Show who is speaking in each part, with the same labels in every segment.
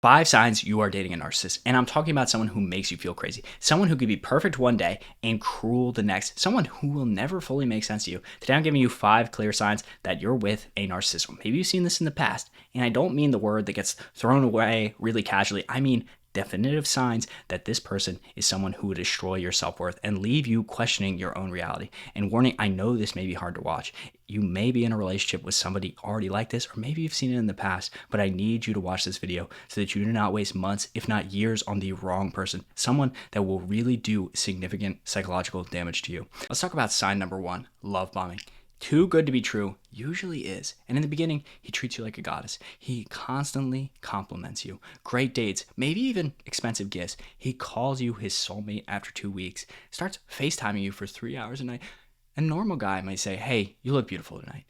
Speaker 1: 5 signs you are dating a narcissist. And I'm talking about someone who makes you feel crazy. Someone who could be perfect one day and cruel the next. Someone who will never fully make sense to you. Today I'm giving you 5 clear signs that you're with a narcissist. Maybe you've seen this in the past. And I don't mean the word that gets thrown away really casually. I mean definitive signs that this person is someone who would destroy your self-worth and leave you questioning your own reality. And warning, I know this may be hard to watch. You may be in a relationship with somebody already like this, or maybe you've seen it in the past, but I need you to watch this video so that you do not waste months, if not years, on the wrong person, someone that will really do significant psychological damage to you. Let's talk about sign number 1, love bombing. Too good to be true usually is. And in the beginning, he treats you like a goddess. He constantly compliments you. Great dates, maybe even expensive gifts. He calls you his soulmate after 2 weeks, starts FaceTiming you for 3 hours a night. A normal guy might say, hey, you look beautiful tonight.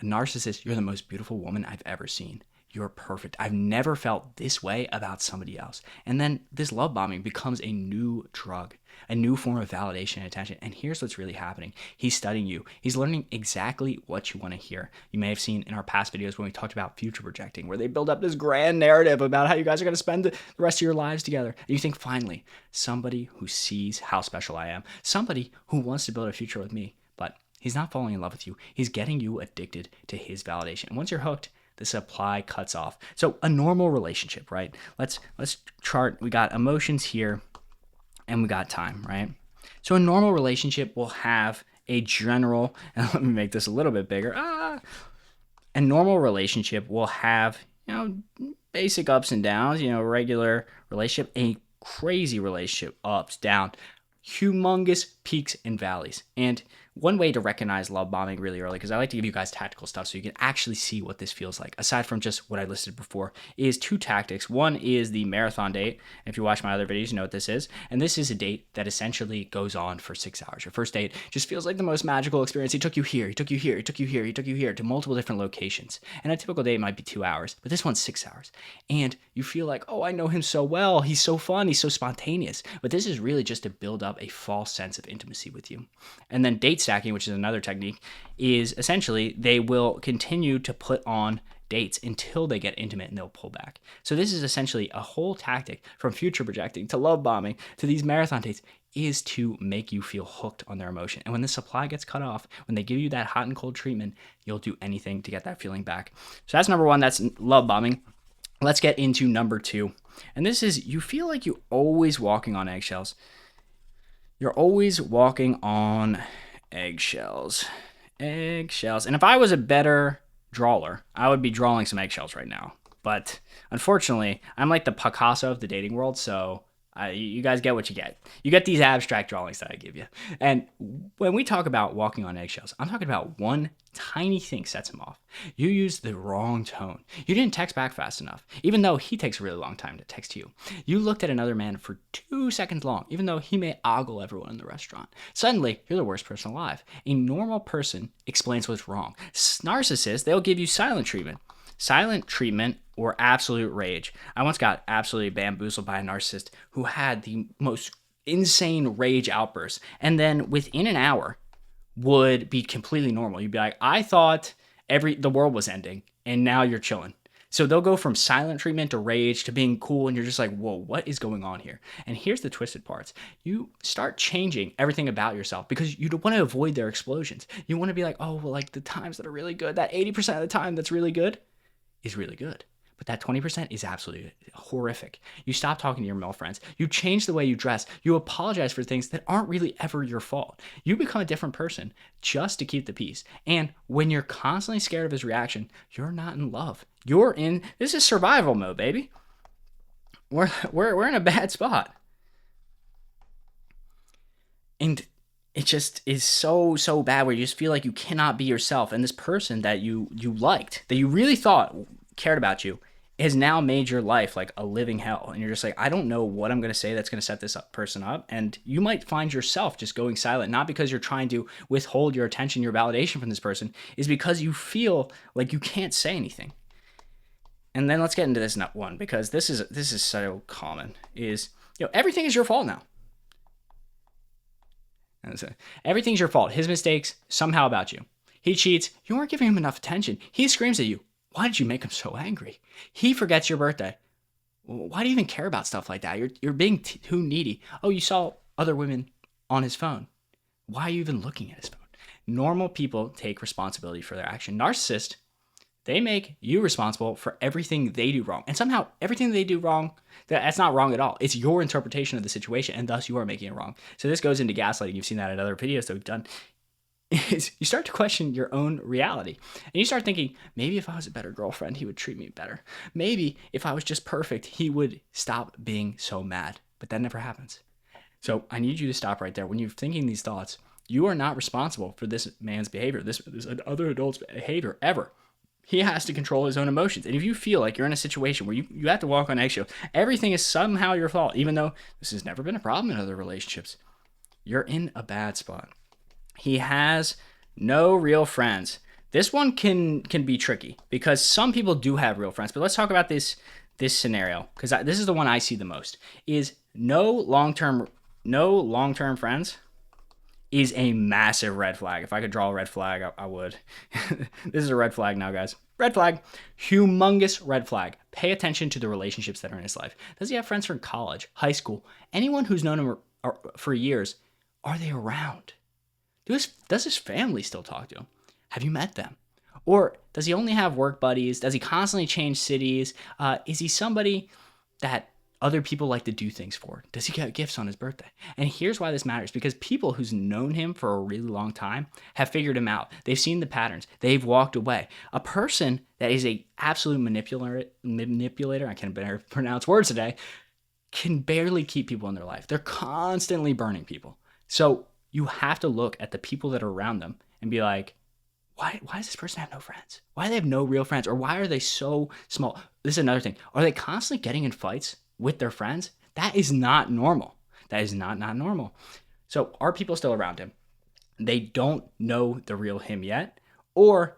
Speaker 1: A narcissist, you're the most beautiful woman I've ever seen. You're perfect. I've never felt this way about somebody else. And then this love bombing becomes a new drug, a new form of validation and attention. And here's what's really happening. He's studying you. He's learning exactly what you want to hear. You may have seen in our past videos when we talked about future projecting, where they build up this grand narrative about how you guys are going to spend the rest of your lives together. And you think, finally, somebody who sees how special I am, somebody who wants to build a future with me. But he's not falling in love with you. He's getting you addicted to his validation. And once you're hooked, the supply cuts off. So a normal relationship, right? Let's chart. We got emotions here and we got time, right? So a normal relationship will have a general, and let me make this a little bit bigger. A normal relationship will have, basic ups and downs, regular relationship, a crazy relationship, ups, down, humongous peaks and valleys. And one way to recognize love bombing really early, because I like to give you guys tactical stuff so you can actually see what this feels like, aside from just what I listed before, is 2 tactics. One is the marathon date. If you watch my other videos, you know what this is. And this is a date that essentially goes on for 6 hours. Your first date just feels like the most magical experience. He took you here, he took you here, he took you here, he took you here, to multiple different locations. And a typical date might be 2 hours, but this one's 6 hours. And you feel like, oh, I know him so well. He's so fun. He's so spontaneous. But this is really just to build up a false sense of intimacy with you. And then date stacking, which is another technique, is essentially they will continue to put on dates until they get intimate and they'll pull back. So this is essentially a whole tactic from future projecting to love bombing to these marathon dates, is to make you feel hooked on their emotion. And when the supply gets cut off, when they give you that hot and cold treatment, you'll do anything to get that feeling back. So that's number 1. That's love bombing. Let's get into number 2. And this is, you feel like you're always walking on eggshells. You're always walking on eggshells. Eggshells. And if I was a better drawer, I would be drawing some eggshells right now. But unfortunately, I'm like the Picasso of the dating world, so you guys get what you get. You get these abstract drawings that I give you. And when we talk about walking on eggshells, I'm talking about one tiny thing sets him off. You used the wrong tone. You didn't text back fast enough, even though he takes a really long time to text you. You looked at another man for 2 seconds long, even though he may ogle everyone in the restaurant. Suddenly, you're the worst person alive. A normal person explains what's wrong. Narcissists, they'll give you silent treatment. Silent treatment or absolute rage. I once got absolutely bamboozled by a narcissist who had the most insane rage outbursts, and then within an hour would be completely normal. You'd be like, I thought the world was ending, and now you're chilling. So they'll go from silent treatment to rage to being cool, and you're just like, whoa, what is going on here? And here's the twisted parts. You start changing everything about yourself because you don't want to avoid their explosions. You want to be like, oh, well, like the times that are really good, that 80% of the time that's really good is really good. But that 20% is absolutely horrific. You stop talking to your male friends. You change the way you dress. You apologize for things that aren't really ever your fault. You become a different person just to keep the peace. And when you're constantly scared of his reaction, you're not in love. This is survival mode, baby. We're in a bad spot. And it just is so bad where you just feel like you cannot be yourself. And this person that you liked, that you really thought cared about you, has now made your life like a living hell. And you're just like, I don't know what I'm going to say that's going to set this person up. And you might find yourself just going silent, not because you're trying to withhold your attention, your validation from this person, is because you feel like you can't say anything. And then let's get into this one, because this is so common, is, everything is your fault now. Everything's your fault. His mistakes, somehow about you. He cheats. You weren't giving him enough attention. He screams at you. Why did you make him so angry? He forgets your birthday. Why do you even care about stuff like that? You're being too needy. Oh, you saw other women on his phone. Why are you even looking at his phone? Normal people take responsibility for their action. Narcissists, they make you responsible for everything they do wrong. And somehow everything they do wrong, that's not wrong at all. It's your interpretation of the situation, and thus you are making it wrong. So this goes into gaslighting. You've seen that in other videos that we've done. Is you start to question your own reality. And you start thinking, maybe if I was a better girlfriend, he would treat me better. Maybe if I was just perfect, he would stop being so mad. But that never happens. So I need you to stop right there. When you're thinking these thoughts, you are not responsible for this man's behavior, this other adult's behavior ever. He has to control his own emotions. And if you feel like you're in a situation where you have to walk on eggshells, everything is somehow your fault, even though this has never been a problem in other relationships, you're in a bad spot. He has no real friends. This one can be tricky because some people do have real friends. But let's talk about this scenario, because this is the one I see the most. Is no long-term friends is a massive red flag. If I could draw a red flag, I would. This is a red flag now, guys. Red flag. Humongous red flag. Pay attention to the relationships that are in his life. Does he have friends from college, high school? Anyone who's known him for years, are they around? Does his family still talk to him? Have you met them? Or does he only have work buddies? Does he constantly change cities? Is he somebody that other people like to do things for? Does he get gifts on his birthday? And here's why this matters. Because people who's known him for a really long time have figured him out. They've seen the patterns. They've walked away. A person that is a absolute manipulator, I can't better pronounce words today, can barely keep people in their life. They're constantly burning people. So you have to look at the people that are around them and be like, why does this person have no friends? Why do they have no real friends? Or why are they so small? This is another thing. Are they constantly getting in fights with their friends? That is not normal. That is not normal. So are people still around him? They don't know the real him yet, or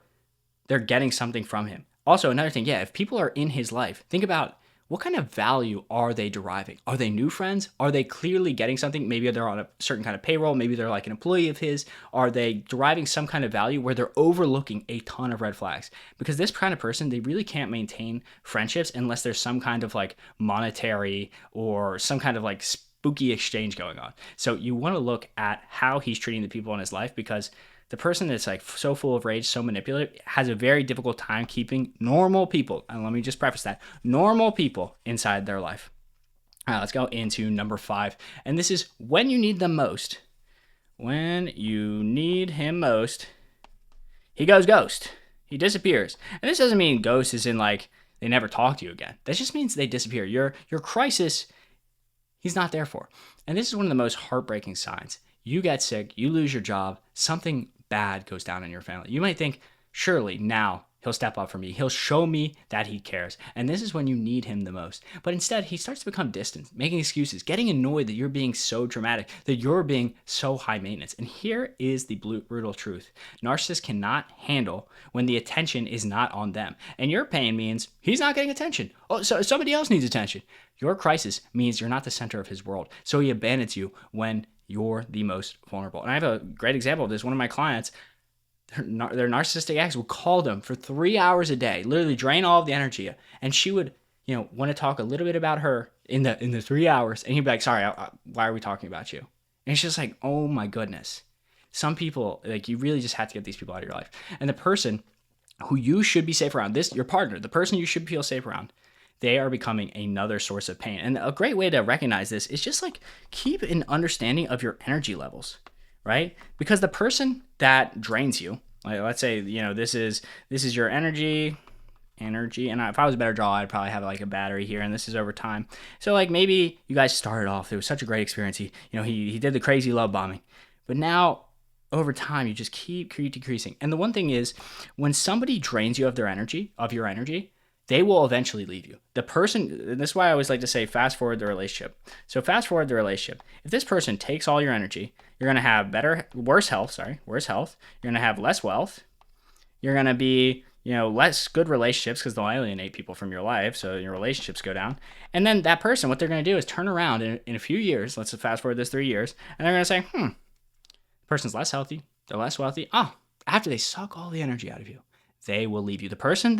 Speaker 1: they're getting something from him. Also, another thing, if people are in his life, think about what kind of value are they deriving? Are they new friends? Are they clearly getting something? Maybe they're on a certain kind of payroll. Maybe they're like an employee of his. Are they deriving some kind of value where they're overlooking a ton of red flags? Because this kind of person, they really can't maintain friendships unless there's some kind of like monetary or some kind of like spooky exchange going on. So you want to look at how he's treating the people in his life, because the person that's like so full of rage, so manipulative, has a very difficult time keeping normal people, and let me just preface that, normal people inside their life. All right, let's go into number 5. And this is when you need them most. When you need him most, he goes ghost. He disappears. And this doesn't mean ghost is in like they never talk to you again. That just means they disappear. Your crisis, he's not there for. And this is one of the most heartbreaking signs. You get sick, you lose your job, something bad goes down in your family. You might think, surely now he'll step up for me. He'll show me that he cares. And this is when you need him the most. But instead, he starts to become distant, making excuses, getting annoyed that you're being so dramatic, that you're being so high maintenance. And here is the brutal truth. Narcissists cannot handle when the attention is not on them. And your pain means he's not getting attention. Oh, so somebody else needs attention. Your crisis means you're not the center of his world. So he abandons you when you're the most vulnerable. And I have a great example of this. One of my clients, their narcissistic ex would call them for 3 hours a day, literally drain all of the energy. And she would, want to talk a little bit about her in the 3 hours. And he'd be like, sorry, why are we talking about you? And it's just like, oh my goodness. Some people, like, you really just have to get these people out of your life. And the person who you should be safe around, your partner, the person you should feel safe around, they are becoming another source of pain. And a great way to recognize this is just like keep an understanding of your energy levels, right? Because the person that drains you, like let's say, this is your energy. And if I was a better drawer, I'd probably have like a battery here, and this is over time. So like maybe you guys started off, it was such a great experience. He did the crazy love bombing, but now over time you just keep decreasing. And the one thing is, when somebody drains you of your energy, they will eventually leave you. The person, and this is why I always like to say, fast forward the relationship. So fast forward the relationship. If this person takes all your energy, you're going to have worse health. You're going to have less wealth. You're going to be, less good relationships because they'll alienate people from your life. So your relationships go down. And then that person, what they're going to do is turn around in a few years. Let's fast forward this 3 years. And they're going to say, the person's less healthy. They're less wealthy. After they suck all the energy out of you, they will leave you. The person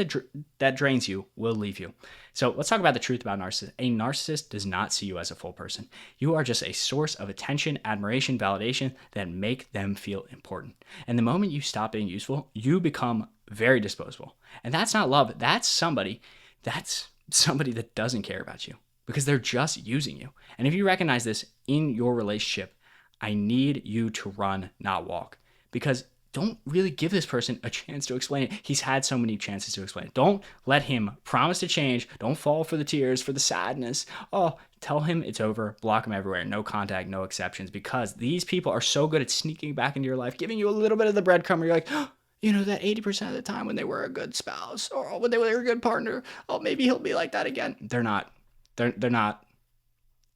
Speaker 1: that drains you will leave you. So let's talk about the truth about narcissists. A narcissist does not see you as a full person. You are just a source of attention, admiration, validation that make them feel important. And the moment you stop being useful, you become very disposable. And that's not love. That's somebody that doesn't care about you because they're just using you. And if you recognize this in your relationship, I need you to run, not walk, because don't really give this person a chance to explain it. He's had so many chances to explain it. Don't let him promise to change. Don't fall for the tears, for the sadness. Oh, tell him it's over. Block him everywhere. No contact, no exceptions, because these people are so good at sneaking back into your life, giving you a little bit of the breadcrumb where you're like, oh, you know, that 80% of the time when they were a good spouse or when they were a good partner, oh, maybe he'll be like that again. They're not. They're not.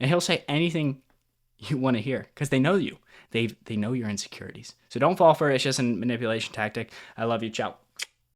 Speaker 1: And he'll say anything you want to hear because they know you. They know your insecurities. So don't fall for it. It's just a manipulation tactic. I love you. Ciao.